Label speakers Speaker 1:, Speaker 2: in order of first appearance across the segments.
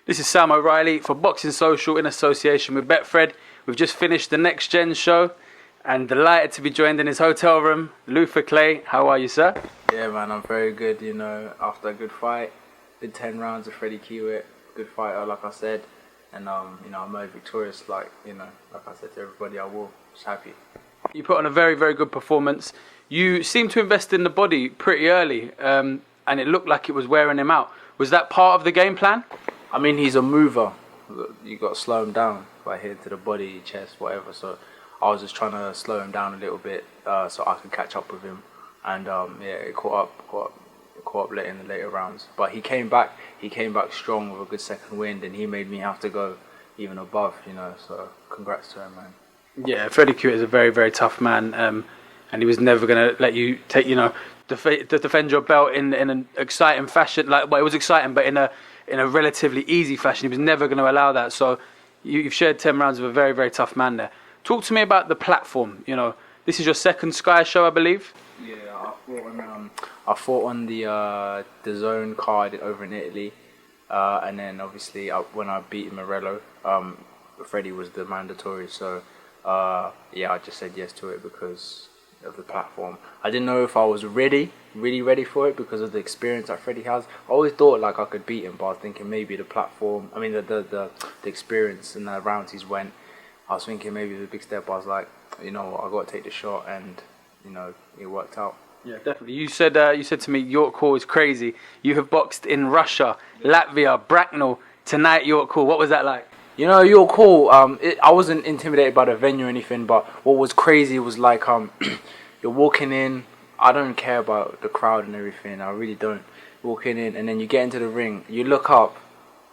Speaker 1: This is Sam O'Reilly for Boxing Social in association with Betfred. We've just finished the Next Gen show and delighted to be joined in his hotel room. Luther Clay, how are you, sir?
Speaker 2: Yeah, man, I'm very good, after a good fight. Did 10 rounds of Freddy Kiwitt, good fighter, like I said. And, I'm very victorious, like I said to everybody, I will. Just happy.
Speaker 1: You put on a very, very good performance. You seemed to invest in the body pretty early, and it looked like it was wearing him out. Was that part of the game plan?
Speaker 2: I mean, he's a mover. You got to slow him down by hitting to the body, chest, whatever. So I was just trying to slow him down a little bit so I could catch up with him. And it caught up late in the later rounds. But he came back strong with a good second wind, and he made me have to go even above, So congrats to him, man.
Speaker 1: Yeah, Freddy Kiwitt is a very, very tough man, and he was never going to let you take, defend your belt in an exciting fashion. Well, it was exciting, but in a relatively easy fashion. He was never going to allow that. So you've shared 10 rounds with a very, very tough man there. Talk to me about the platform. This is your second Sky show, I believe.
Speaker 2: Yeah, I fought on the Zone card over in Italy, and then obviously when I beat Morello, Freddie was the mandatory. So I just said yes to it because of the platform. I didn't know if I was really ready for it because of the experience that Freddie has. I always thought like I could beat him, but I was thinking maybe the platform, the experience and the rounds he's went, I was thinking maybe the big step. I was like, I got to take the shot, and it worked out.
Speaker 1: Yeah, definitely. You said to me York Hall is crazy. You have boxed in Russia, Latvia, Bracknell, tonight York Hall. What was that like?
Speaker 2: York Hall, I wasn't intimidated by the venue or anything, but what was crazy was like you're walking in. I don't care about the crowd and everything. I really don't. Walking in, and then you get into the ring. You look up,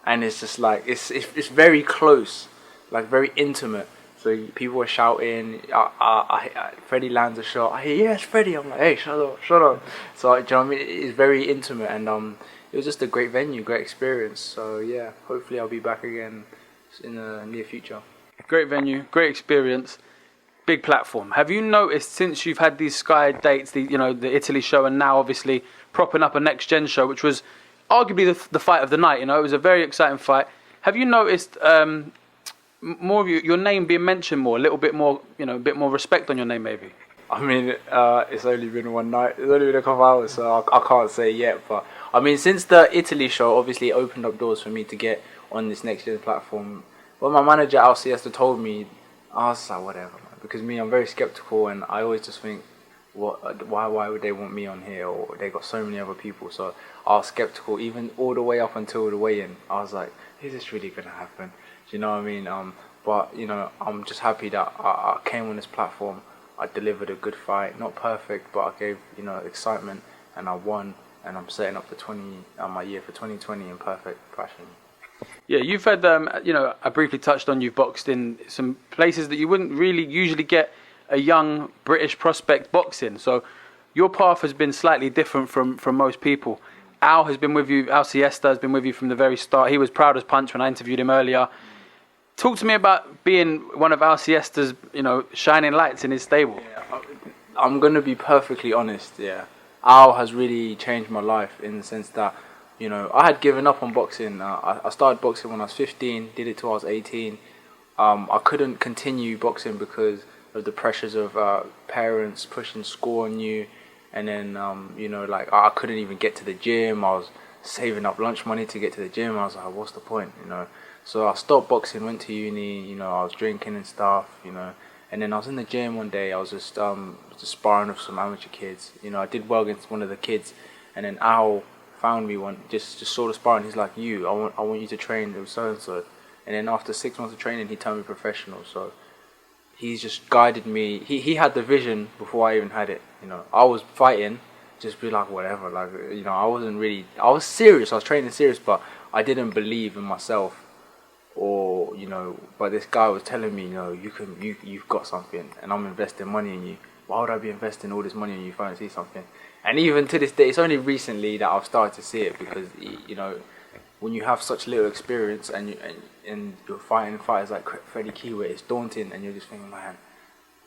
Speaker 2: and it's just like it's very close, like very intimate. So people are shouting. Freddie lands a shot. I hear, yes, Freddie. I'm like, hey, shut up. So do you know what I mean? It's very intimate, and it was just a great venue, great experience. So yeah, hopefully I'll be back again in the near future.
Speaker 1: Great venue, great experience, big platform. Have you noticed since you've had these Sky dates, the Italy show, and now obviously propping up a Next Gen show, which was arguably the fight of the night? It was a very exciting fight. Have you noticed more of your name being mentioned more, a little bit more, a bit more respect on your name, maybe?
Speaker 2: I mean, it's only been one night. It's only been a couple hours, so I can't say yet. But I mean, since the Italy show, obviously it opened up doors for me to get on this Next Gen platform. When my manager at Siesta told me, I was like, whatever, man. Because I'm very skeptical, and I always just think, why would they want me on here? Or they got so many other people. So I was skeptical, even all the way up until the weigh-in. I was like, is this really gonna happen? Do you know what I mean? But I'm just happy that I came on this platform. I delivered a good fight, not perfect, but I gave excitement, and I won. And I'm setting up my year for 2020 in perfect fashion.
Speaker 1: Yeah, you've had, I briefly touched on you've boxed in some places that you wouldn't really usually get a young British prospect boxing. So your path has been slightly different from most people. Al has been with you, Al Siesta has been with you from the very start. He was proud as punch when I interviewed him earlier. Talk to me about being one of Al Siesta's, shining lights in his stable.
Speaker 2: Yeah, I'm going to be perfectly honest, yeah. Al has really changed my life in the sense that I had given up on boxing. I started boxing when I was 15, did it till I was 18. I couldn't continue boxing because of the pressures of parents pushing school on you. And then, I couldn't even get to the gym. I was saving up lunch money to get to the gym. I was like, what's the point, So I stopped boxing, went to uni, I was drinking and stuff, And then I was in the gym one day. I was just sparring with some amateur kids. I did well against one of the kids. And then Al found me just saw the sparring. He's like, I want you to train with so-and-so. And then after 6 months of training, he turned me professional. So he's just guided me. He had the vision before I even had it. I was fighting, just be like, whatever. Like, I was serious. I was training serious, but I didn't believe in myself. Or, but this guy was telling me, you've got something, and I'm investing money in you. Why would I be investing all this money in you if I don't see something? And even to this day, it's only recently that I've started to see it because, when you have such little experience and you're fighting fighters like Freddy Kiwitt, it's daunting, and you're just thinking, man,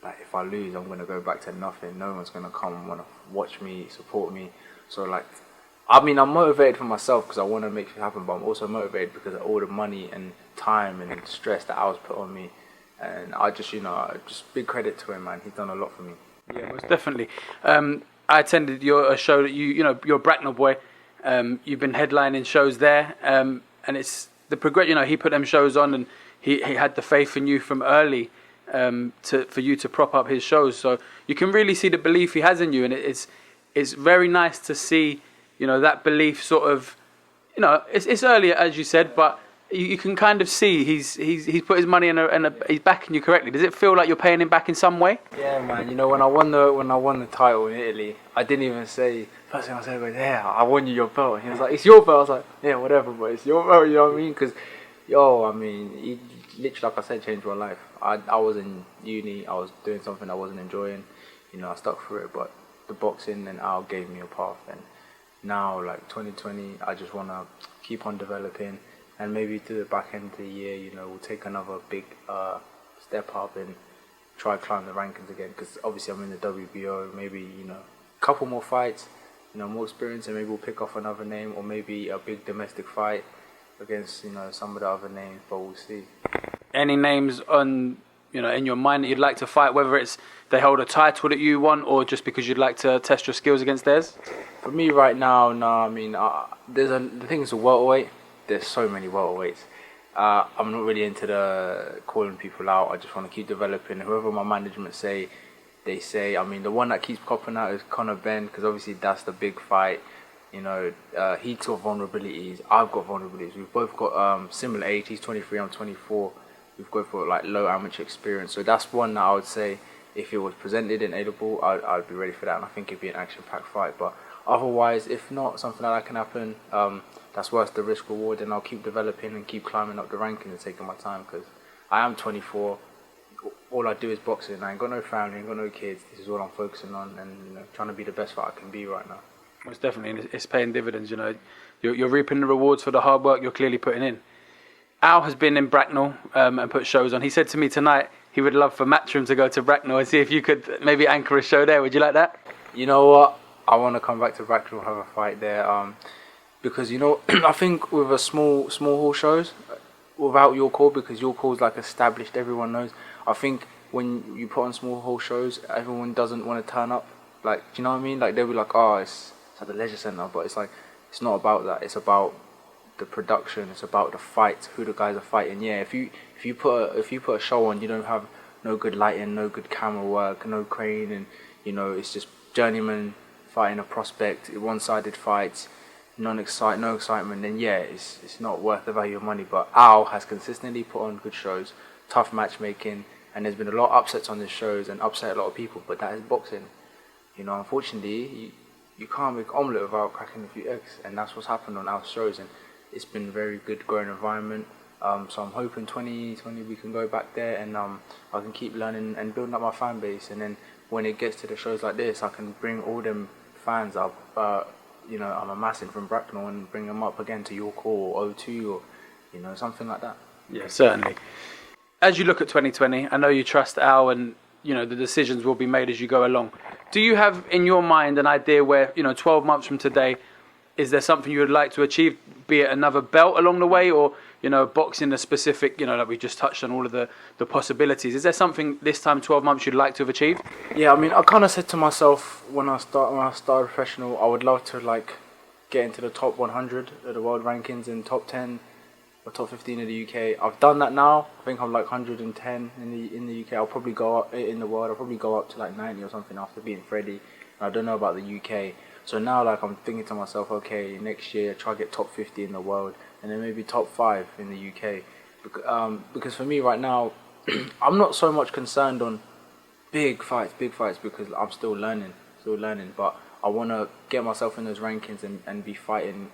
Speaker 2: like if I lose, I'm gonna go back to nothing. No one's gonna come and wanna watch me, support me. So like, I mean, I'm motivated for myself because I want to make it happen, but I'm also motivated because of all the money and time and stress that I was put on me. And I just, just big credit to him, man. He's done a lot for me.
Speaker 1: Yeah, most definitely. I attended a show that you're a Bracknell boy. You've been headlining shows there, and it's the progress. He put them shows on, and he had the faith in you from early for you to prop up his shows. So you can really see the belief he has in you, and it's very nice to see that belief sort of. It's early as you said, but you can kind of see he's put his money in he's backing you correctly. Does it feel like you're paying him back in some way?
Speaker 2: Yeah, man. When I won the title in Italy, I didn't even say. First thing I said was, "Yeah, I won you your belt." And he was like, "It's your belt." I was like, "Yeah, whatever, but it's your belt." You know what I mean? Because, he literally, like I said, changed my life. I was in uni. I was doing something I wasn't enjoying. I stuck through it, but the boxing and Al gave me a path. And now, like 2020, I just want to keep on developing. And maybe to the back end of the year, we'll take another big step up and try to climb the rankings again. Because obviously I'm in the WBO. Maybe a couple more fights, more experience, and maybe we'll pick off another name, or maybe a big domestic fight against some of the other names. But we'll see.
Speaker 1: Any names on in your mind that you'd like to fight? Whether it's they hold a title that you want, or just because you'd like to test your skills against theirs.
Speaker 2: For me right now, no. I mean, the thing is a welterweight. There's so many welterweights. I'm not really into the calling people out. I just want to keep developing. Whoever my management say, they say. I mean, the one that keeps popping out is Conor Benn, because obviously that's the big fight. He's got vulnerabilities. I've got vulnerabilities. We've both got similar age. He's 23. I'm 24. We've both got like low amateur experience. So that's one that I would say, if it was presented and edible, I'd be ready for that. And I think it'd be an action-packed fight. But otherwise, if not, something like that can happen. That's worth the risk reward, and I'll keep developing and keep climbing up the rankings and taking my time, because I am 24. All I do is boxing. I ain't got no family, I ain't got no kids. This is all I'm focusing on, and trying to be the best fighter I can be right now.
Speaker 1: Most definitely, it's paying dividends. You're reaping the rewards for the hard work you're clearly putting in. Al has been in Bracknell and put shows on. He said to me tonight he would love for Matchroom to go to Bracknell and see if you could maybe anchor a show there. Would you like that?
Speaker 2: You know what? I want to come back to Bracknell and have a fight there. Because I think with a small hall shows, without your call, because your call's like established, everyone knows. I think when you put on small hall shows, everyone doesn't want to turn up. Like, do you know what I mean? Like they'll be like, "Oh, it's at the leisure centre," but it's like it's not about that. It's about the production. It's about the fight, who the guys are fighting. Yeah, if you put a show on, you don't have no good lighting, no good camera work, no crane, and it's just journeyman fighting a prospect, one-sided fights. No excitement, then yeah, it's not worth the value of money. But Al has consistently put on good shows, tough matchmaking, and there's been a lot of upsets on his shows and upset a lot of people. But that is boxing. Unfortunately, you can't make omelette without cracking a few eggs, and that's what's happened on Al's shows. And it's been a very good growing environment. So I'm hoping 2020 we can go back there, and I can keep learning and building up my fan base. And then when it gets to the shows like this, I can bring all them fans up. I'm amassing from Bracknell and bring them up again to York or O2 or, something like that. Yeah,
Speaker 1: certainly. As you look at 2020, I know you trust Al, and, the decisions will be made as you go along. Do you have in your mind an idea where, 12 months from today, is there something you would like to achieve, be it another belt along the way, or, boxing a specific, like we just touched on all of the possibilities. Is there something this time, 12 months, you'd like to have achieved?
Speaker 2: Yeah, I mean, I kind of said to myself when I started professional, I would love to get into the top 100 of the world rankings and top 10 or top 15 in the UK. I've done that now. I think I'm 110 in the UK. I'll probably go up in the world. I'll probably go up to 90 or something after beating Freddy. And I don't know about the UK. So now I'm thinking to myself, okay, next year try to get top 50 in the world, and then maybe top 5 in the UK. Because for me right now, I'm not so much concerned on big fights because I'm still learning. But I want to get myself in those rankings and be fighting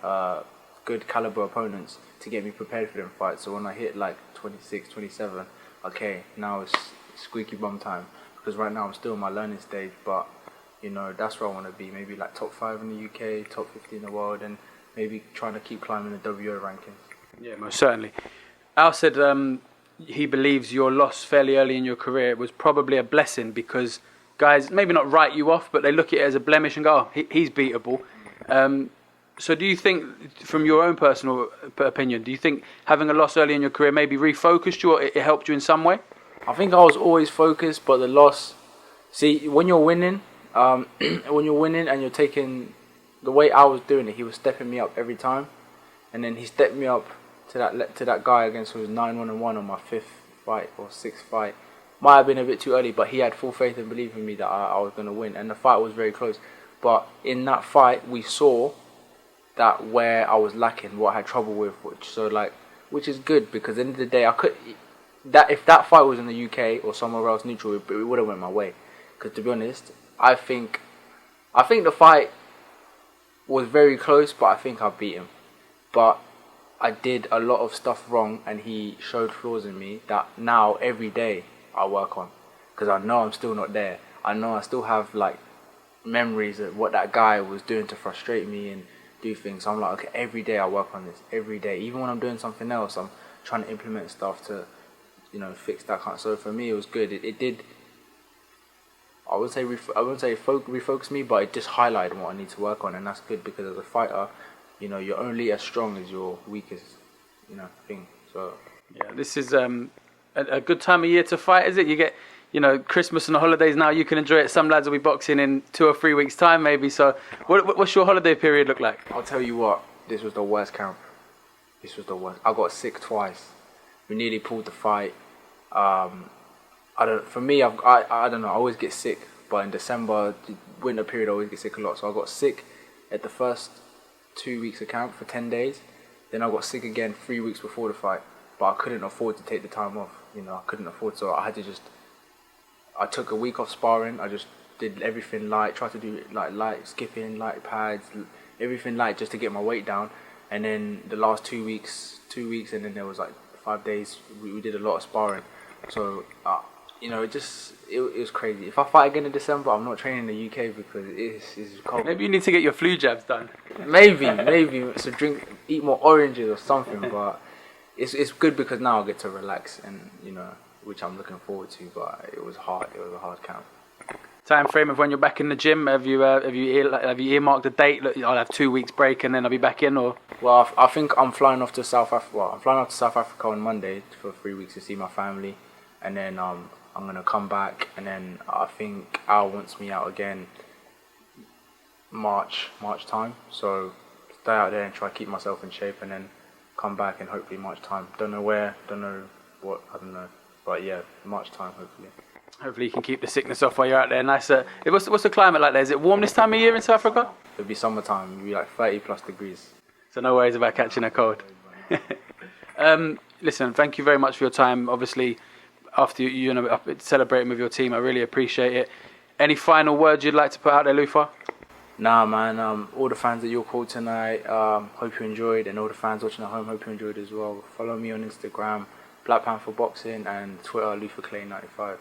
Speaker 2: good caliber opponents to get me prepared for them fights. So when I hit 26, 27, okay, now it's squeaky bum time. Because right now I'm still in my learning stage, but that's where I want to be. Maybe top 5 in the UK, top 50 in the world, and maybe trying to keep climbing the WO rankings.
Speaker 1: Yeah, most certainly. Al said he believes your loss fairly early in your career was probably a blessing, because guys maybe not write you off, but they look at it as a blemish and go, "Oh, he's beatable." So do you think, from your own personal opinion, do you think having a loss early in your career maybe refocused you, or it helped you in some way?
Speaker 2: I think I was always focused, but the loss. See, when you're winning, and you're taking the way I was doing it, he was stepping me up every time, and then he stepped me up to that guy against who was 9-1-1 on my 5th fight or 6th fight. Might have been a bit too early, but he had full faith and belief in me that I was going to win, and the fight was very close. But in that fight, we saw that where I was lacking, what I had trouble with, which is good, because at the end of the day, if that fight was in the UK or somewhere else neutral, it would have went my way. Because to be honest, I think the fight was very close, but I think I beat him. But I did a lot of stuff wrong, and he showed flaws in me that now every day I work on, because I know I'm still not there. I know I still have like memories of what that guy was doing to frustrate me and do things. So I'm like, okay, every day I work on this. Every day, even when I'm doing something else, I'm trying to implement stuff to, fix that kind. So for me, it was good. It did. I wouldn't say refocus me, but it just highlighted what I need to work on, and that's good, because as a fighter, you're only as strong as your weakest, thing. So
Speaker 1: yeah, this is a good time of year to fight, is it? You get, Christmas and the holidays now. You can enjoy it. Some lads will be boxing in 2 or 3 weeks' time, maybe. So, what's your holiday period look like?
Speaker 2: I'll tell you what. This was the worst camp. This was the worst. I got sick twice. We nearly pulled the fight. For me, I don't know. I always get sick, but in December, winter period, I always get sick a lot. So I got sick at the first 2 weeks of camp for 10 days. Then I got sick again 3 weeks before the fight, but I couldn't afford to take the time off. I couldn't afford, so I had to I took a week off sparring. I just did everything light, tried to do light skipping, light pads, everything light, just to get my weight down. And then the last 2 weeks, and then there was 5 days, we did a lot of sparring. So, it was crazy. If I fight again in December, I'm not training in the UK, because it's cold.
Speaker 1: Maybe you need to get your flu jabs done.
Speaker 2: Maybe. So eat more oranges or something, but it's good, because now I get to relax, and, which I'm looking forward to, but it was hard. It was a hard camp.
Speaker 1: Time frame of when you're back in the gym? Have you earmarked a date? Look, I'll have 2 weeks break and then I'll be back in, or?
Speaker 2: Well, I think I'm flying off to South Africa. Well, I'm flying off to South Africa on Monday for 3 weeks to see my family, and then I'm gonna come back, and then I think Al wants me out again March time. So stay out there and try to keep myself in shape, and then come back, and hopefully March time. Don't know where, don't know what, I don't know. But yeah, March time, hopefully.
Speaker 1: Hopefully you can keep the sickness off while you're out there. Nice. What's the climate like there? Is it warm this time of year in South Africa?
Speaker 2: It'll be summertime. It'll be 30+ degrees.
Speaker 1: So no worries about catching a cold. Listen, thank you very much for your time. Obviously, after celebrating with your team, I really appreciate it. Any final words you'd like to put out there, Lufa?
Speaker 2: Nah, man. All the fans that you're called tonight, hope you enjoyed, and all the fans watching at home, hope you enjoyed as well. Follow me on Instagram, Black Panther Boxing, and Twitter, LufaClay95.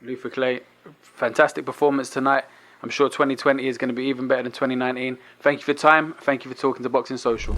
Speaker 1: Lufa Clay, fantastic performance tonight. I'm sure 2020 is going to be even better than 2019. Thank you for your time. Thank you for talking to Boxing Social.